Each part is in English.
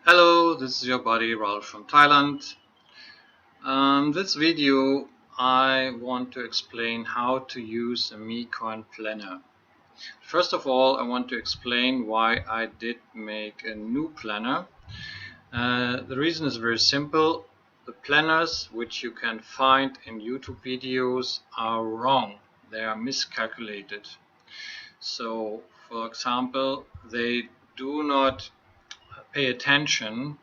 Hello, this is your buddy Ralph from Thailand. This video I want to explain how to use a MeCoin-Planner. First of all, I want to explain why I did make a new planner. The reason is very simple. The planners which you can find in YouTube videos are wrong. They are miscalculated. So, for example, they do not pay attention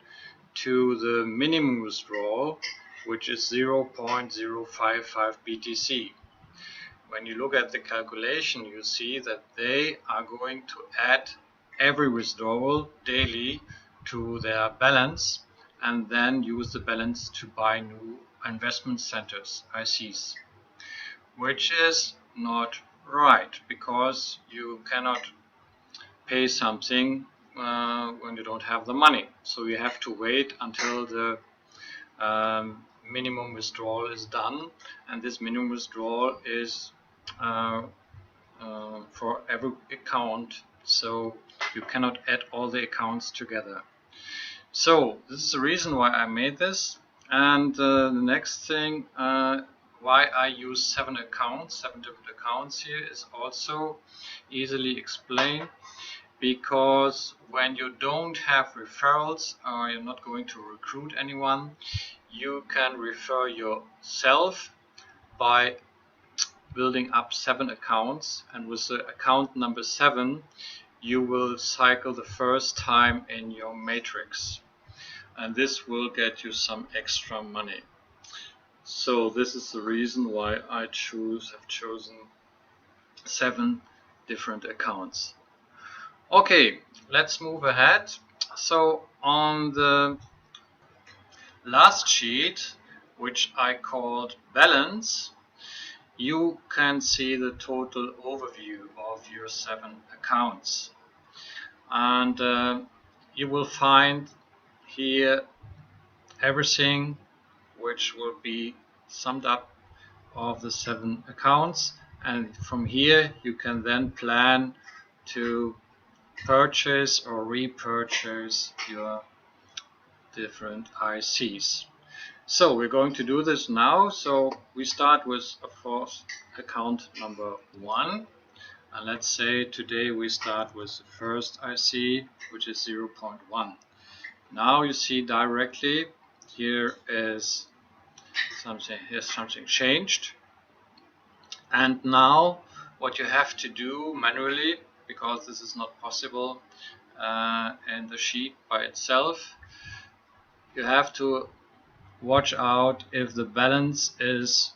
to the minimum withdrawal, which is 0.055 BTC. When you look at the calculation, you see that they are going to add every withdrawal daily to their balance and then use the balance to buy new investment centers, ICs, which is not right because you cannot pay something when you don't have the money. So you have to wait until the minimum withdrawal is done, and this minimum withdrawal is for every account, so you cannot add all the accounts together. So this is the reason why I made this. And the next thing why I use 7 different accounts here is also easily explained, because when you don't have referrals or you're not going to recruit anyone, you can refer yourself by building up 7 accounts, and with the account number 7 you will cycle the first time in your matrix, and this will get you some extra money. So this is the reason why I have chosen 7 different accounts. Okay, let's move ahead. So on the last sheet, which I called balance, you can see the total overview of your 7 accounts, and you will find here everything which will be summed up of the 7 accounts, and from here you can then plan to purchase or repurchase your different ICs. So we're going to do this now. So we start with, of course, account number 1, and let's say today we start with the first IC, which is 0.1. Now you see directly here is something changed, and now what you have to do manually, because this is not possible in the sheet by itself, you have to watch out if the balance is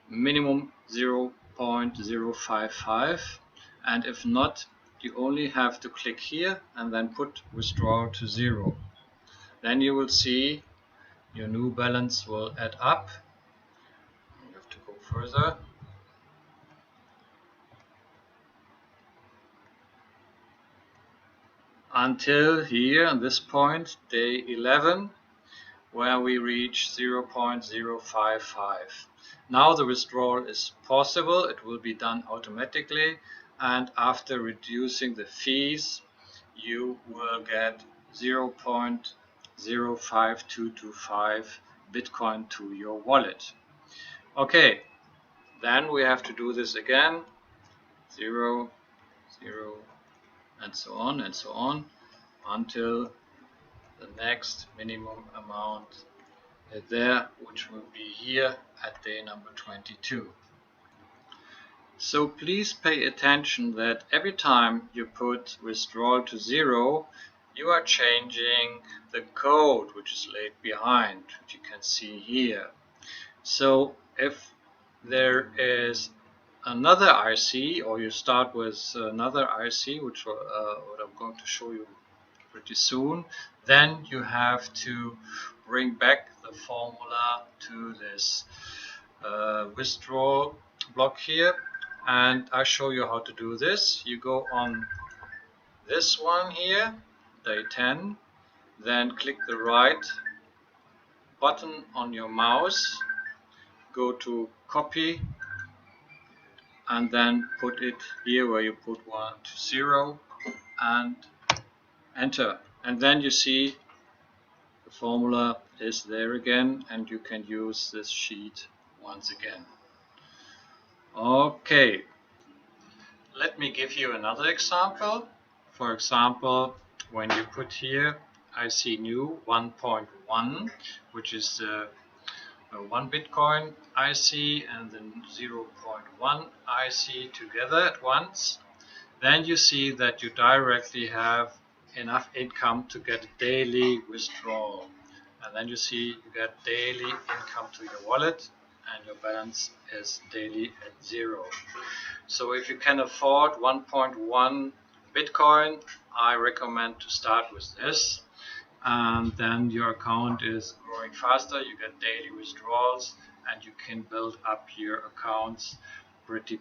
minimum 0.055, and if not, you only have to click here and then put withdraw to 0. Then you will see your new balance will add up. You have to go further. Until here, at this point, day 11, where we reach 0.055. Now the withdrawal is possible, it will be done automatically, and after reducing the fees, you will get 0.05225 Bitcoin to your wallet. Okay, then we have to do this again, 0, 0, and so on, until the next minimum amount is there, which will be here at day number 22. So please pay attention that every time you put withdrawal to 0, you are changing the code which is laid behind, which you can see here. So if there is another IC, or you start with another IC, which what I'm going to show you pretty soon, then you have to bring back the formula to this withdrawal block here, and I show you how to do this. You go on this one here, day 10, then click the right button on your mouse, go to copy, and then put it here where you put 1 to 0 and enter. And then you see the formula is there again, and you can use this sheet once again. Okay, let me give you another example. For example, when you put here IC new 1.1, which is the 1 Bitcoin IC and the 0.1 IC together at once, then you see that you directly have enough income to get daily withdrawal. And then you see you get daily income to your wallet and your balance is daily at 0. So if you can afford 1.1 Bitcoin, I recommend to start with this. And then your account is growing faster, you get daily withdrawals, and you can build up your accounts pretty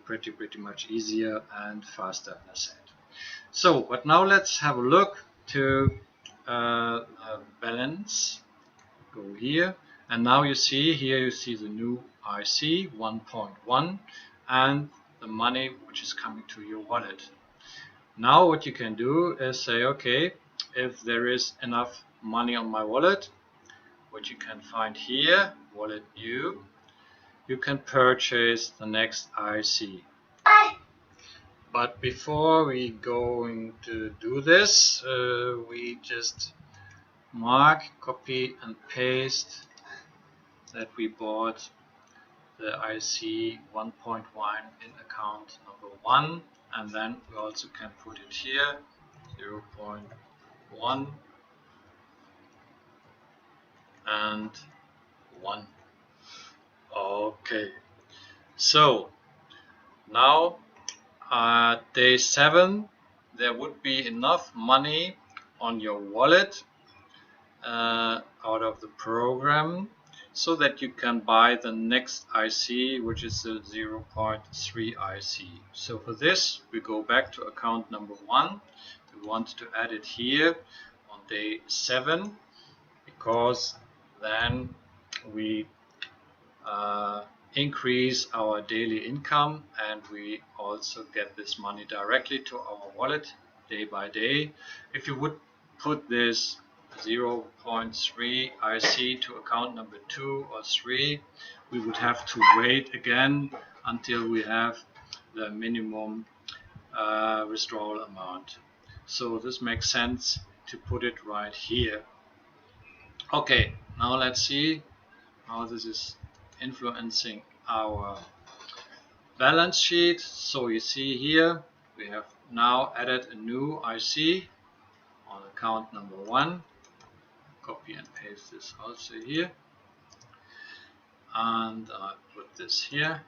much easier and faster, as I said. So, but now let's have a look to balance. Go here, and now you see here, you see the new IC 1.1 and the money which is coming to your wallet. Now what you can do is say, okay, if there is enough money on my wallet, which you can find here, wallet new, you can purchase the next IC. But before we going to do this, we just mark, copy and paste that we bought the IC 1.1 in account number 1, and then we also can put it here 0.1 and 1. Okay, so now day 7 there would be enough money on your wallet out of the program so that you can buy the next IC, which is the 0.3 IC. So for this we go back to account number 1. We want to add it here on day 7 because then we increase our daily income and we also get this money directly to our wallet day by day. If you would put this 0.3 IC to account number 2 or 3, we would have to wait again until we have the minimum withdrawal amount. So this makes sense to put it right here. Okay, now let's see how this is influencing our balance sheet. So you see here we have now added a new IC on account number 1. Copy and paste this also here, and I put this here,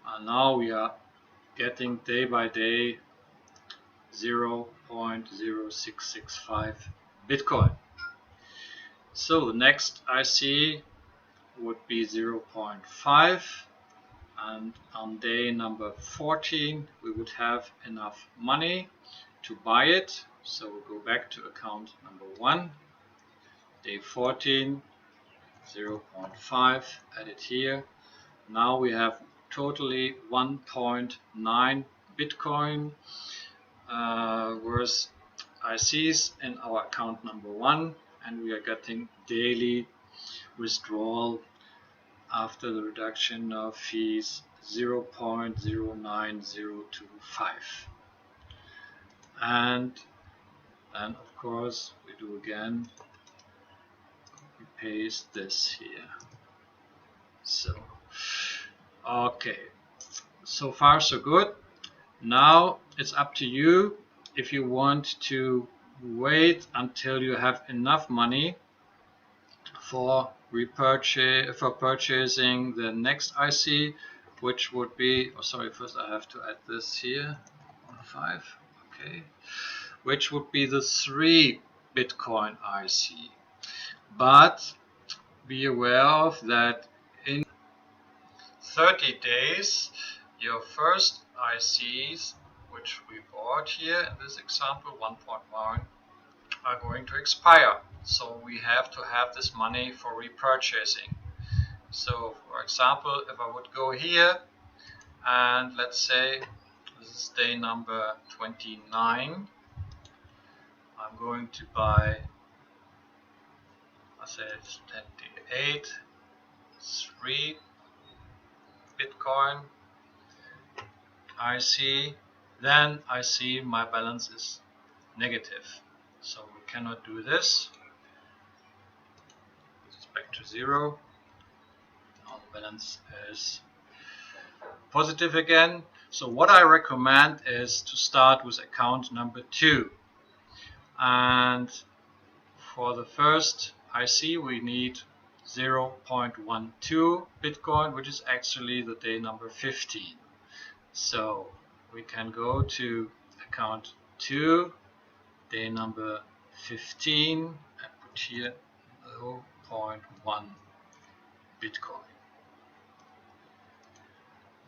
and now we are getting day by day 0.0665 Bitcoin. So the next IC would be 0.5, and on day number 14 we would have enough money to buy it. So we'll go back to account number 1, day 14, 0.5, add it here. Now we have totally 1.9 Bitcoin worth ICs in our account number 1, and we are getting daily withdrawal after the reduction of fees 0.09025. And then of course we do again, we paste this here. So okay, so far so good. Now it's up to you if you want to wait until you have enough money for purchasing the next IC, which would be, oh sorry, first I have to add this here, 5, okay, which would be the 3 Bitcoin IC. But be aware of that in 30 days your first ICs, which we bought here in this example 1.1, are going to expire. So we have to have this money for repurchasing. So for example, if I would go here and let's say this is day number 29, going to buy, I say it's 28.3 Bitcoin. I see, then I see my balance is negative. So we cannot do this. It's back to zero. Now the balance is positive again. So what I recommend is to start with account number 2. And for the first IC we need 0.12 Bitcoin, which is actually the day number 15. So we can go to account 2, day number 15, and put here 0.1 Bitcoin.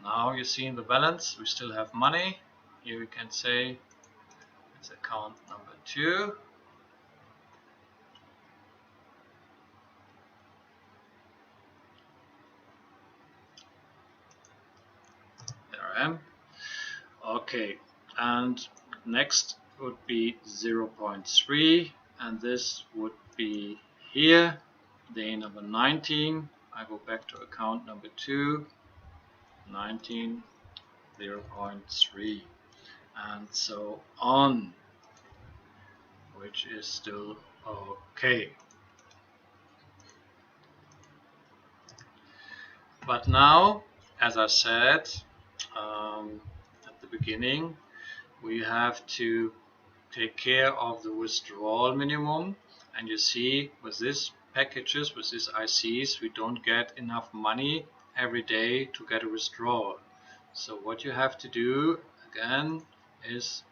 Now you see in the balance we still have money. Here we can say it's account number 2. There I am. Okay, and next would be 0.3, and this would be here, day number 19. I go back to account number 2, 19, 0.3, and so on, which is still okay. But now, as I said at the beginning, we have to take care of the withdrawal minimum, and you see with these packages, with these ICs, we don't get enough money every day to get a withdrawal. So what you have to do again is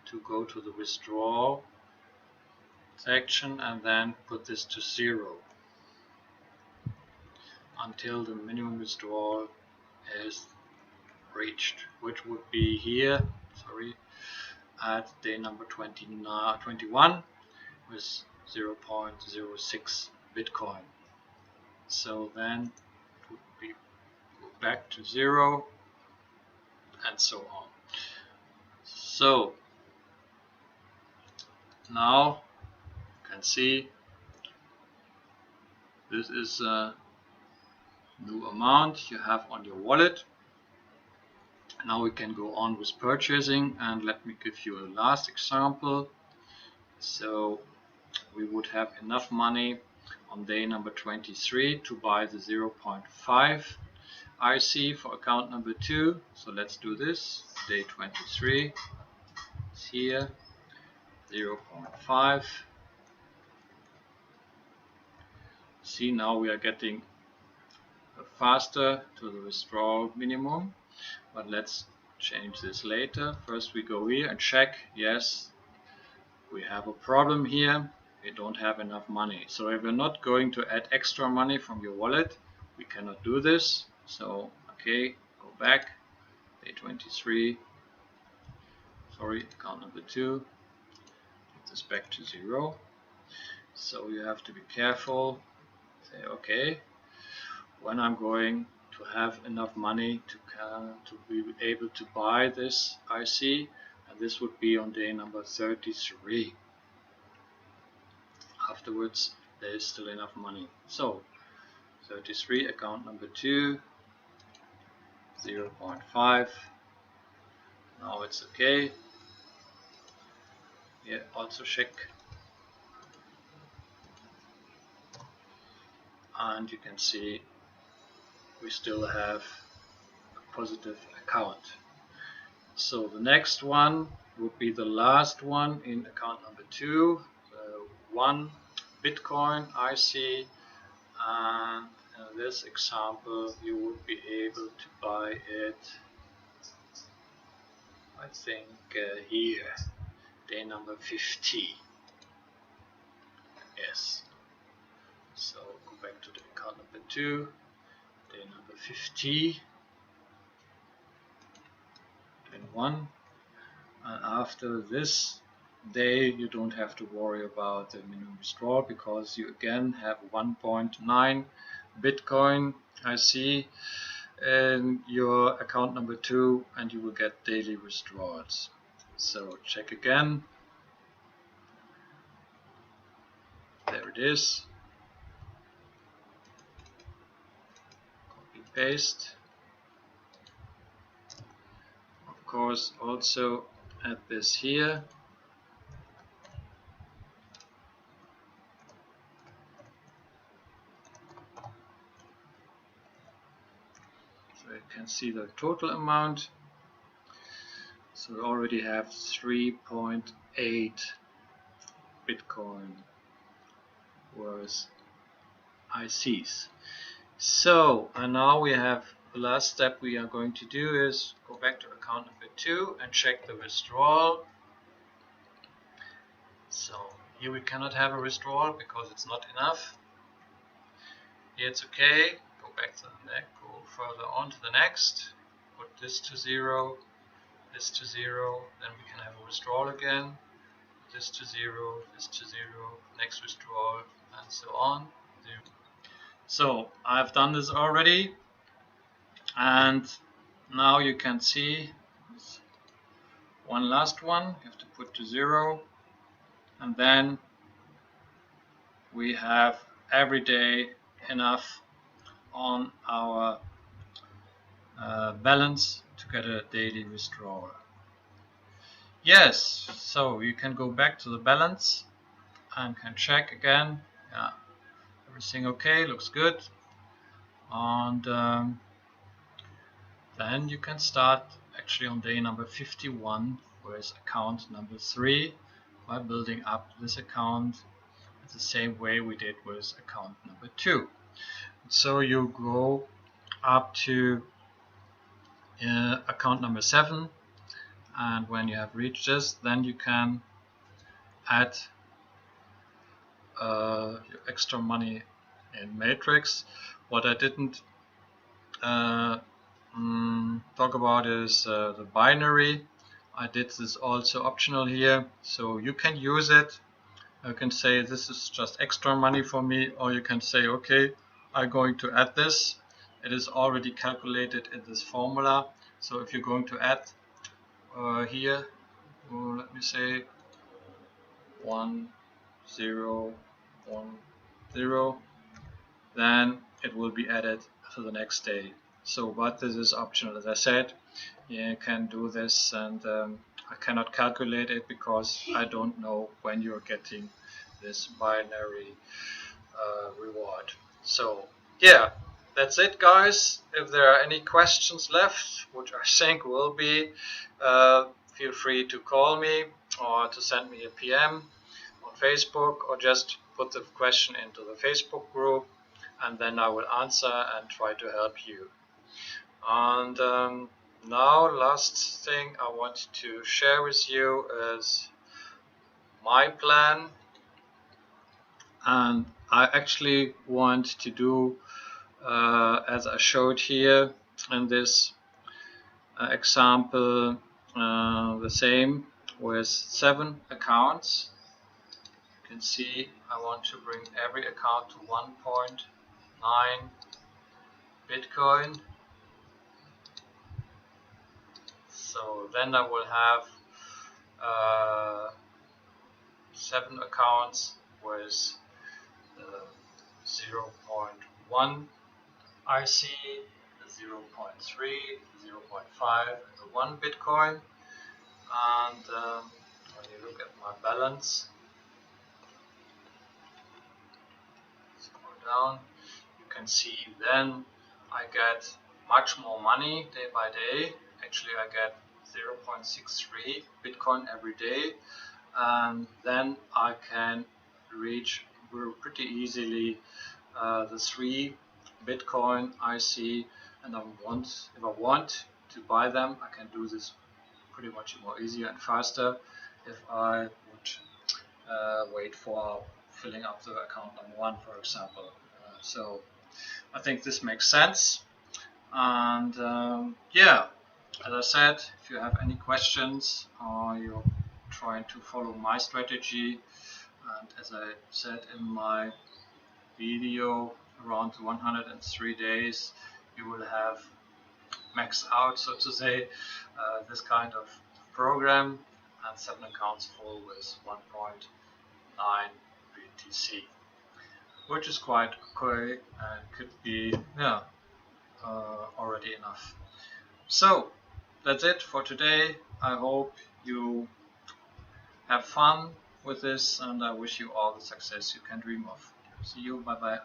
to go to the withdrawal section and then put this to 0 until the minimum withdrawal is reached, which would be here, at day number 21 with 0.06 Bitcoin. So then it would be go back to 0 and so on. So now you can see this is a new amount you have on your wallet. Now we can go on with purchasing, and let me give you a last example. So we would have enough money on day number 23 to buy the 0.5 IC for account number 2. So let's do this. Day 23 is here, 0.5. See, now we are getting faster to the withdrawal minimum, but let's change this later. First we go here and check, yes, we have a problem here, we don't have enough money. So if you're not going to add extra money from your wallet, we cannot do this. So okay, go back, day 23, account number 2, put this back to 0. So you have to be careful, say okay, when I'm going to have enough money to be able to buy this IC, and this would be on day number 33. Afterwards there is still enough money. So 33, account number 2, 0.5. Now it's okay. Here also check, and you can see we still have a positive account. So the next one would be the last one in account number 2, 1 Bitcoin IC, and in this example you would be able to buy it, I think here, day number 50. Yes. So go back to the account number 2, day number 50, 21, and after this day you don't have to worry about the minimum withdrawal, because you again have 1.9 Bitcoin IC in your account number 2, and you will get daily withdrawals. So check again. it is. Copy paste. Of course, also add this here. So you can see the total amount. So we already have 3.8 Bitcoin worth ICs. So, and now we have the last step we are going to do is go back to account number 2 and check the withdrawal. So here we cannot have a withdrawal because it's not enough. Here it's okay. Go back to the next, go further on to the next. Put this to 0, this to 0. Then we can have a withdrawal again. This to 0, this to 0, next withdrawal, and so on. 0. So I've done this already, and now you can see one last one. You have to put to 0, and then we have every day enough on our balance to get a daily withdrawal. Yes, so you can go back to the balance and can check again. Yeah, everything okay, looks good. And then you can start actually on day number 51 with account number 3 by building up this account the same way we did with account number 2. So you go up to account number 7, and when you have reached this, then you can add your extra money in Matrix. What I didn't talk about is the binary. I did this also optional here, so you can use it. You can say this is just extra money for me, or you can say, okay, I'm going to add this. It is already calculated in this formula. So if you're going to add here, let me say 1 0 1 0, then it will be added to the next day. So, but this is optional. As I said, you can do this, and I cannot calculate it because I don't know when you're getting this binary reward. So yeah, that's it, guys. If there are any questions left, which I think will be, feel free to call me or to send me a PM on Facebook, or just put the question into the Facebook group, and then I will answer and try to help you. And now, last thing I want to share with you is my plan, and I actually want to do as I showed here in this example, the same with 7 accounts. You can see I want to bring every account to 1.9 Bitcoin. So then I will have 7 accounts with 0.1 IC, 0.3, 0.5, and the 1 Bitcoin. And when you look at my balance, scroll down, you can see then I get much more money day by day. Actually, I get 0.63 Bitcoin every day, and then I can reach pretty easily the 3 Bitcoin IC, and if I want to buy them, I can do this pretty much more easier and faster if I would wait for filling up the account number 1, for example. So I think this makes sense. And yeah, as I said, if you have any questions or you're trying to follow my strategy, and as I said in my video, around 103 days you will have maxed out, so to say, this kind of program, and 7 accounts full with 1.9 BTC. which is quite okay and could be already enough. So that's it for today. I hope you have fun with this, and I wish you all the success you can dream of. See you, bye bye.